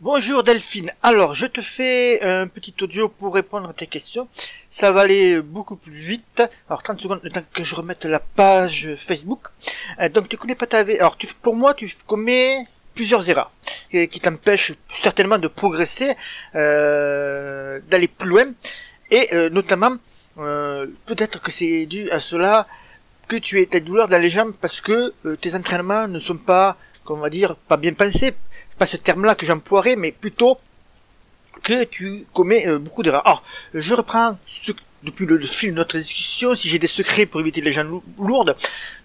Bonjour Delphine, alors je te fais un petit audio pour répondre à tes questions. Ça va aller beaucoup plus vite. Alors 30 secondes, le temps que je remette la page Facebook. Donc tu connais pas ta V. Alors pour moi tu commets plusieurs erreurs qui t'empêchent certainement de progresser, d'aller plus loin. Et notamment, peut-être que c'est dû à cela que tu aies des douleurs dans les jambes parce que tes entraînements ne sont pas, comment on va dire, pas bien pensés. Pas ce terme-là que j'emploierais, mais plutôt que tu commets beaucoup d'erreurs. Alors, je reprends depuis le fil de notre discussion, si j'ai des secrets pour éviter les jambes lourdes.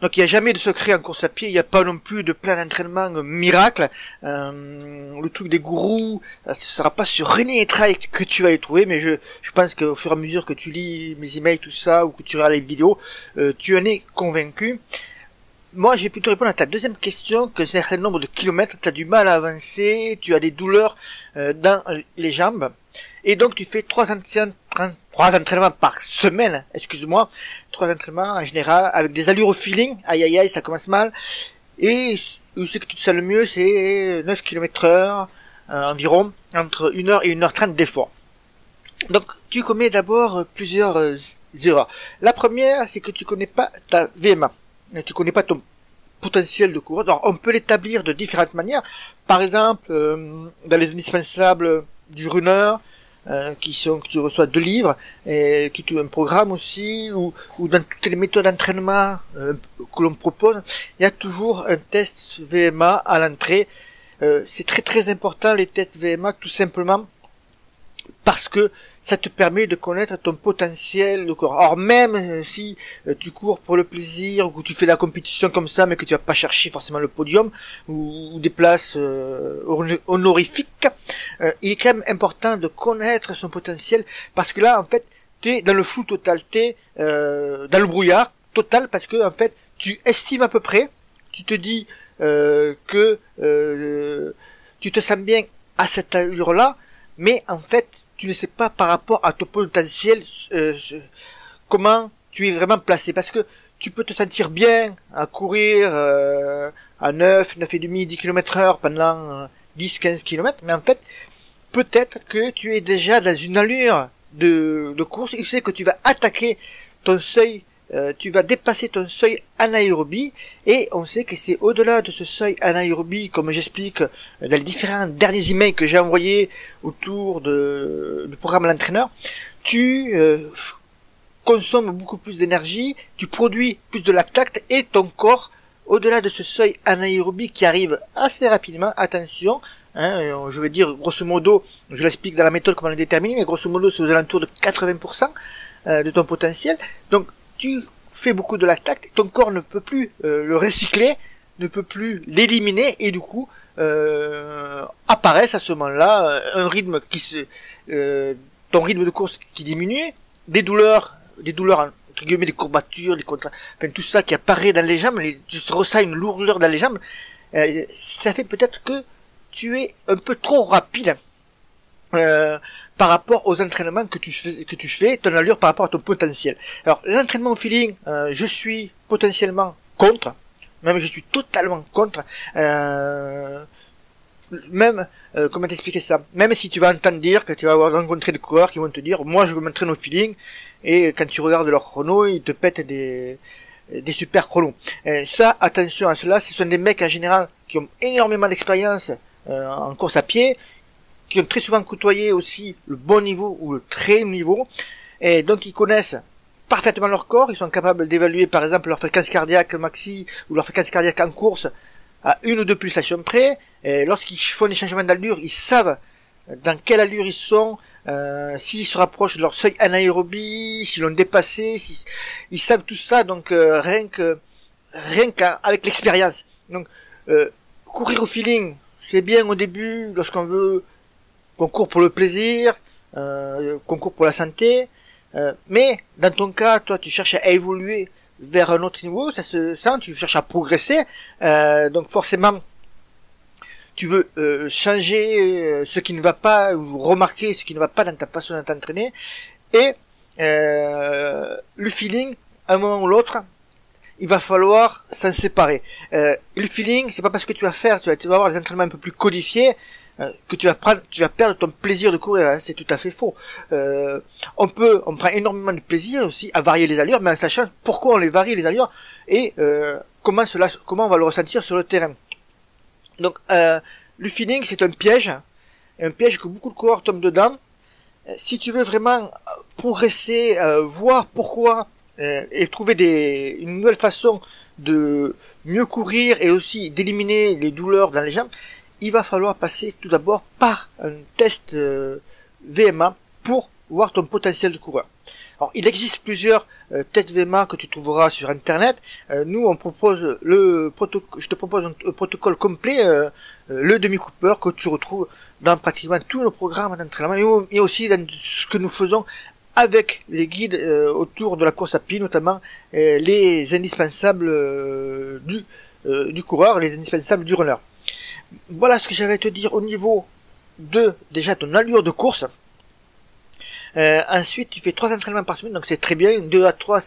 Donc, il n'y a jamais de secret en course à pied, il n'y a pas non plus de plan d'entraînement miracle. Le truc des gourous, ce sera pas sur René Trail que tu vas les trouver, mais je pense qu'au fur et à mesure que tu lis mes emails, tout ça, ou que tu regardes les vidéos, tu en es convaincu. Moi, je vais plutôt répondre à ta deuxième question, que c'est un certain nombre de kilomètres, tu as du mal à avancer, tu as des douleurs dans les jambes, et donc tu fais trois entraînements par semaine, excuse-moi, 3 entraînements en général, avec des allures au feeling, aïe aïe aïe, ça commence mal, et ce que tu te sens le mieux, c'est 9 km heure, environ, entre 1h et 1h30 d'effort. Donc, tu commets d'abord plusieurs erreurs. La première, c'est que tu connais pas ta VMA. Tu connais pas ton potentiel de coureur. Alors, on peut l'établir de différentes manières. Par exemple, dans les indispensables du runner, que tu reçois 2 livres, et tu as un programme aussi, ou dans toutes les méthodes d'entraînement que l'on propose, il y a toujours un test VMA à l'entrée. C'est très très important les tests VMA, tout simplement parce que ça te permet de connaître ton potentiel de coureur. Alors même si tu cours pour le plaisir, ou que tu fais la compétition comme ça, mais que tu vas pas chercher forcément le podium, ou des places honorifiques, il est quand même important de connaître son potentiel, parce que là, en fait, tu es dans le flou total, tu es dans le brouillard total, parce que en fait, tu estimes à peu près, tu te dis que tu te sens bien à cette allure-là, mais en fait, tu ne sais pas par rapport à ton potentiel comment tu es vraiment placé, parce que tu peux te sentir bien à courir à 9,5, 10 km heure pendant 10-15 km, mais en fait, peut-être que tu es déjà dans une allure de course, il sait que tu vas attaquer ton seuil, tu vas dépasser ton seuil anaérobie, et on sait que c'est au-delà de ce seuil anaérobie, comme j'explique dans les différents derniers emails que j'ai envoyés autour du programme l'entraîneur, tu consommes beaucoup plus d'énergie, tu produis plus de lactate, et ton corps, au-delà de ce seuil anaérobie qui arrive assez rapidement, attention, je vais dire grosso modo, je l'explique dans la méthode comment on le détermine, mais grosso modo c'est aux alentours de 80% de ton potentiel, donc tu fais beaucoup de lactate, ton corps ne peut plus le recycler, ne peut plus l'éliminer, et du coup apparaissent à ce moment-là un rythme ton rythme de course qui diminue, des douleurs entre guillemets, des courbatures, enfin tout ça qui apparaît dans les jambes, tu ressens une lourdeur dans les jambes, ça fait peut-être que tu es un peu trop rapide par rapport aux entraînements que tu fais, ton allure par rapport à ton potentiel. Alors, l'entraînement au feeling, je suis potentiellement contre, même je suis totalement contre, comment t'expliquer ça? Même si tu vas entendre dire que tu vas rencontrer des coureurs qui vont te dire, moi je m'entraîne au feeling, et quand tu regardes leur chrono, ils te pètent des super chronos. Ça, attention à cela, ce sont des mecs en général qui ont énormément d'expérience en course à pied, qui ont très souvent côtoyé aussi le bon niveau ou le très haut niveau, et donc ils connaissent parfaitement leur corps, ils sont capables d'évaluer par exemple leur fréquence cardiaque maxi ou leur fréquence cardiaque en course à 1 ou 2 pulsations près, et lorsqu'ils font des changements d'allure, ils savent dans quelle allure ils sont, s'ils se rapprochent de leur seuil anaérobie, s'ils l'ont dépassé, ils savent tout ça, donc rien qu'avec l'expérience. Donc courir au feeling, c'est bien au début, lorsqu'on veut qu'on court pour le plaisir, qu'on court pour la santé, mais dans ton cas, toi, tu cherches à évoluer vers un autre niveau, ça se sent, tu cherches à progresser, donc forcément, tu veux changer ce qui ne va pas, ou remarquer ce qui ne va pas dans ta façon de t'entraîner, et le feeling, à un moment ou l'autre, il va falloir s'en séparer. Le feeling, c'est pas parce que tu vas avoir des entraînements un peu plus codifiés, que tu vas perdre ton plaisir de courir, hein. C'est tout à fait faux. On prend énormément de plaisir aussi à varier les allures, mais en sachant pourquoi on les varie les allures et comment on va le ressentir sur le terrain. Donc le feeling, c'est un piège que beaucoup de coureurs tombent dedans. Si tu veux vraiment progresser, voir pourquoi et trouver une nouvelle façon de mieux courir et aussi d'éliminer les douleurs dans les jambes, il va falloir passer tout d'abord par un test VMA pour voir ton potentiel de coureur. Alors, il existe plusieurs tests VMA que tu trouveras sur internet. Nous, on propose je te propose un protocole complet, le Demi Cooper, que tu retrouves dans pratiquement tous nos programmes d'entraînement, et aussi dans ce que nous faisons avec les guides autour de la course à pied, notamment les indispensables du coureur, les indispensables du runner. Voilà ce que j'avais à te dire au niveau de déjà ton allure de course. Ensuite, tu fais 3 entraînements par semaine, donc c'est très bien. 2 à 3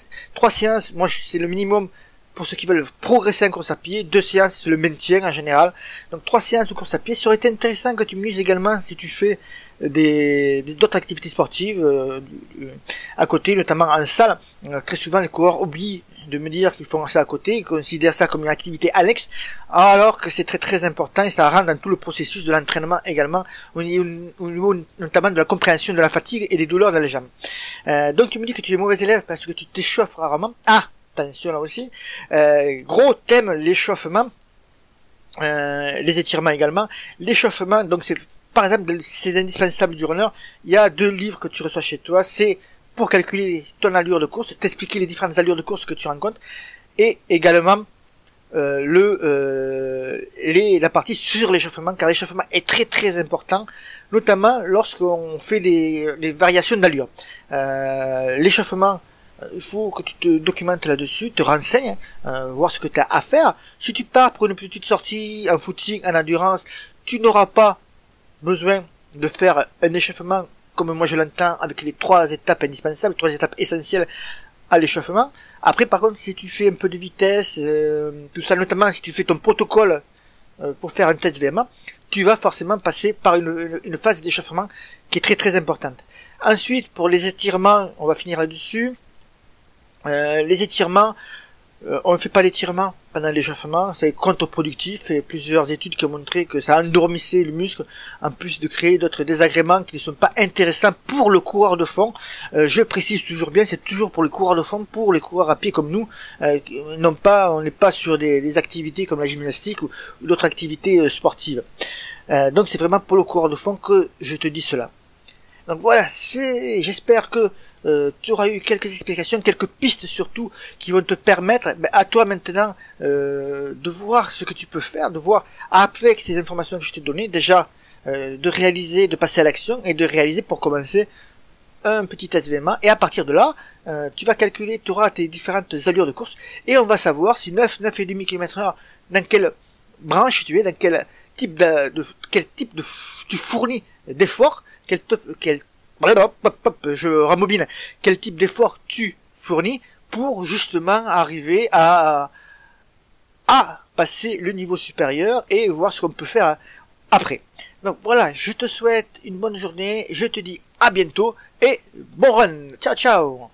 séances, moi c'est le minimum pour ceux qui veulent progresser en course à pied. 2 séances, c'est le maintien en général. Donc 3 séances de course à pied. Ça aurait été intéressant que tu me dises également si tu fais d'autres activités sportives à côté, notamment en salle. Très souvent, les coureurs oublient de me dire qu'ils font ça à côté, ils considèrent ça comme une activité annexe, alors que c'est très très important et ça rentre dans tout le processus de l'entraînement également, au niveau notamment de la compréhension de la fatigue et des douleurs dans les jambes. Donc tu me dis que tu es mauvais élève parce que tu t'échauffes rarement. Ah, attention là aussi. Gros thème, l'échauffement, les étirements également. L'échauffement, donc c'est par exemple, c'est indispensable du runner. Il y a 2 livres que tu reçois chez toi. C'est pour calculer ton allure de course, t'expliquer les différentes allures de course que tu rencontres, et également la partie sur l'échauffement, car l'échauffement est très très important, notamment lorsqu'on fait des variations d'allure. L'échauffement, il faut que tu te documentes là-dessus, te renseignes, voir ce que tu as à faire. Si tu pars pour une petite sortie en footing, en endurance, tu n'auras pas besoin de faire un échauffement comme moi je l'entends, avec les 3 étapes indispensables, 3 étapes essentielles à l'échauffement. Après, par contre, si tu fais un peu de vitesse, tout ça, notamment si tu fais ton protocole pour faire un test VMA, tu vas forcément passer par une phase d'échauffement qui est très très importante. Ensuite, pour les étirements, on va finir là-dessus. Les étirements, on ne fait pas l'étirement pendant l'échauffement, c'est contre-productif, et plusieurs études qui ont montré que ça endormissait le muscle, en plus de créer d'autres désagréments qui ne sont pas intéressants pour le coureur de fond. Je précise toujours bien, c'est toujours pour les coureurs de fond, pour les coureurs à pied comme nous, on n'est pas sur des activités comme la gymnastique ou d'autres activités sportives. Donc c'est vraiment pour le coureur de fond que je te dis cela. Donc voilà, j'espère que tu auras eu quelques explications, quelques pistes surtout, qui vont te permettre, à toi maintenant, de voir ce que tu peux faire, de voir avec ces informations que je t'ai données, déjà, de réaliser, de passer à l'action, et de réaliser pour commencer un petit test VMA, et à partir de là, tu vas calculer, tu auras tes différentes allures de course, et on va savoir si 9,5 km/h, dans quelle branche tu es, dans quel type tu fournis d'efforts, je rembobine, quel type d'effort tu fournis pour justement arriver à passer le niveau supérieur et voir ce qu'on peut faire après. Donc voilà, je te souhaite une bonne journée, je te dis à bientôt et bon run, ciao ciao.